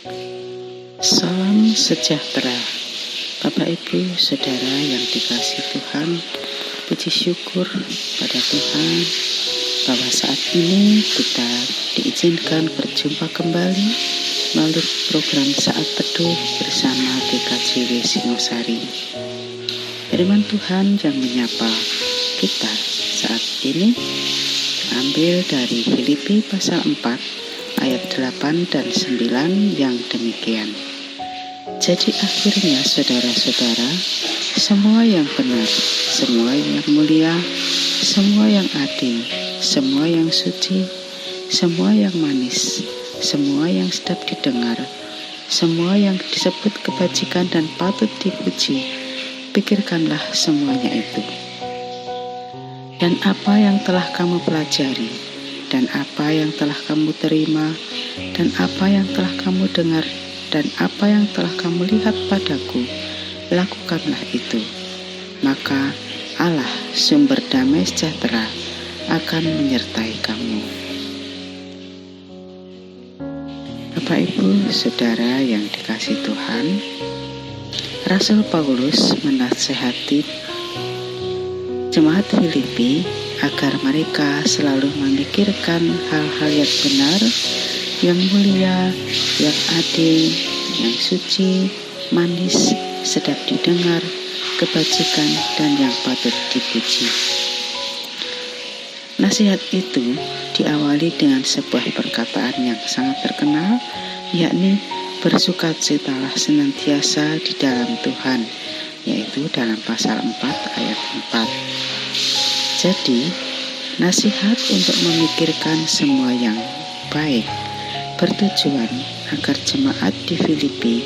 Salam sejahtera, Bapak Ibu Saudara yang dikasihi Tuhan. Puji syukur pada Tuhan bahwa saat ini kita diizinkan berjumpa kembali melalui program Saat Teduh bersama GKJW Singosari. Firman Tuhan yang menyapa kita saat ini diambil dari Filipi pasal 4 ayat 8 dan 9 yang demikian. Jadi akhirnya saudara-saudara, semua yang benar, semua yang mulia, semua yang adil, semua yang suci, semua yang manis, semua yang sedap didengar, semua yang disebut kebajikan dan patut dipuji, pikirkanlah semuanya itu. Dan apa yang telah kamu pelajari, dan apa yang telah kamu terima, dan apa yang telah kamu dengar, dan apa yang telah kamu lihat padaku, lakukanlah itu. Maka Allah sumber damai sejahtera akan menyertai kamu. Bapak Ibu Saudara yang dikasihi Tuhan, Rasul Paulus menasihati jemaat Filipi agar mereka selalu memikirkan hal-hal yang benar, yang mulia, yang adil, yang suci, manis, sedap didengar, kebajikan, dan yang patut dipuji. Nasihat itu diawali dengan sebuah perkataan yang sangat terkenal, yakni bersukacitalah senantiasa di dalam Tuhan, yaitu dalam pasal 4 ayat 4. Jadi, nasihat untuk memikirkan semua yang baik bertujuan agar jemaat di Filipi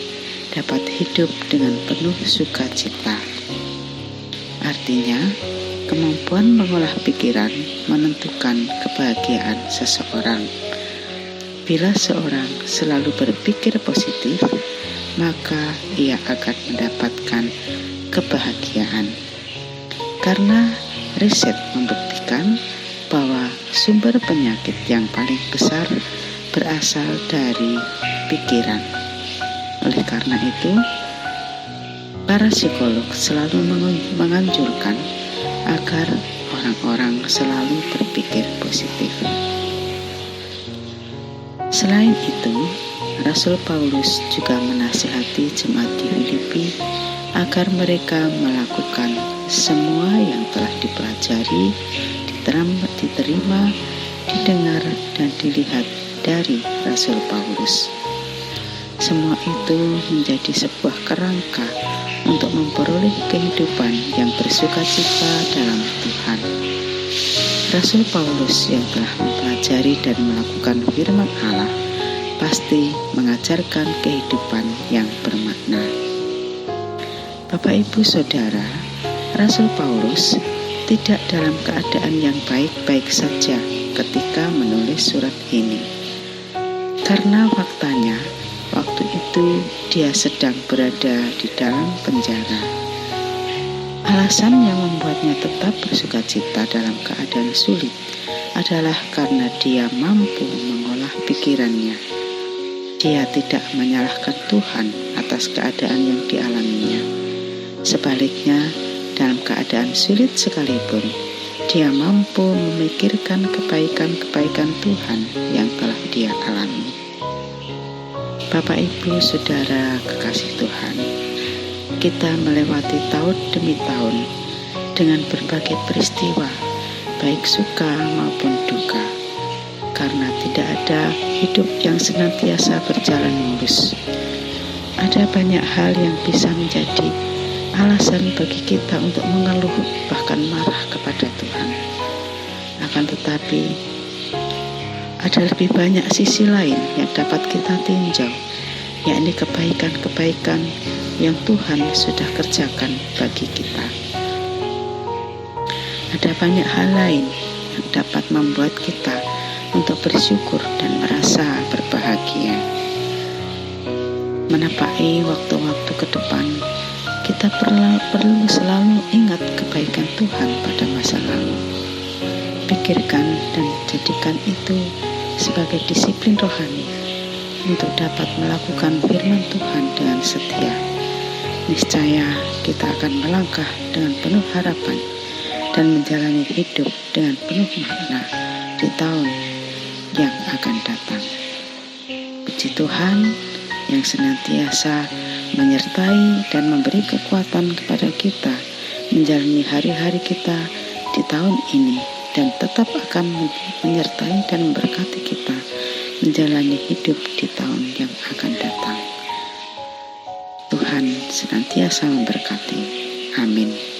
dapat hidup dengan penuh sukacita. Artinya, kemampuan mengolah pikiran menentukan kebahagiaan seseorang. Bila seorang selalu berpikir positif, maka ia akan mendapatkan kebahagiaan. Karena riset membuktikan bahwa sumber penyakit yang paling besar berasal dari pikiran. Oleh karena itu, para psikolog selalu menganjurkan agar orang-orang selalu berpikir positif. Selain itu, Rasul Paulus juga menasihati jemaat di Filipi agar mereka melakukan semua yang telah dipelajari, diterima, didengar, dan dilihat dari Rasul Paulus. Semua itu menjadi sebuah kerangka untuk memperoleh kehidupan yang bersukacita dalam Tuhan. Rasul Paulus yang telah mempelajari dan melakukan firman Allah pasti mengajarkan kehidupan yang bermakna. Bapak Ibu Saudara, Rasul Paulus tidak dalam keadaan yang baik-baik saja ketika menulis surat ini. Karena faktanya, waktu itu dia sedang berada di dalam penjara. Alasan yang membuatnya tetap bersukacita dalam keadaan sulit adalah karena dia mampu mengolah pikirannya. Dia tidak menyalahkan Tuhan atas keadaan yang dialaminya. Sebaliknya, dalam keadaan sulit sekalipun, dia mampu memikirkan kebaikan-kebaikan Tuhan yang telah dia alami. Bapak Ibu Saudara kekasih Tuhan, kita melewati tahun demi tahun dengan berbagai peristiwa, baik suka maupun duka, karena tidak ada hidup yang senantiasa berjalan mulus. Ada banyak hal yang bisa menjadi alasan bagi kita untuk mengeluh, bahkan marah kepada Tuhan. Akan tetapi, ada lebih banyak sisi lain yang dapat kita tinjau, yakni kebaikan-kebaikan yang Tuhan sudah kerjakan bagi kita. Ada banyak hal lain yang dapat membuat kita untuk bersyukur dan merasa berbahagia. Menapaki waktu-waktu ke depan, kita perlu selalu ingat kebaikan Tuhan pada masa lalu. Pikirkan dan jadikan itu sebagai disiplin rohani untuk dapat melakukan firman Tuhan dengan setia. Niscaya kita akan melangkah dengan penuh harapan dan menjalani hidup dengan penuh makna di tahun yang akan datang. Puji Tuhan yang senantiasa menyertai dan memberi kekuatan kepada kita menjalani hari-hari kita di tahun ini, dan tetap akan menyertai dan memberkati kita menjalani hidup di tahun yang akan datang. Tuhan senantiasa memberkati. Amin.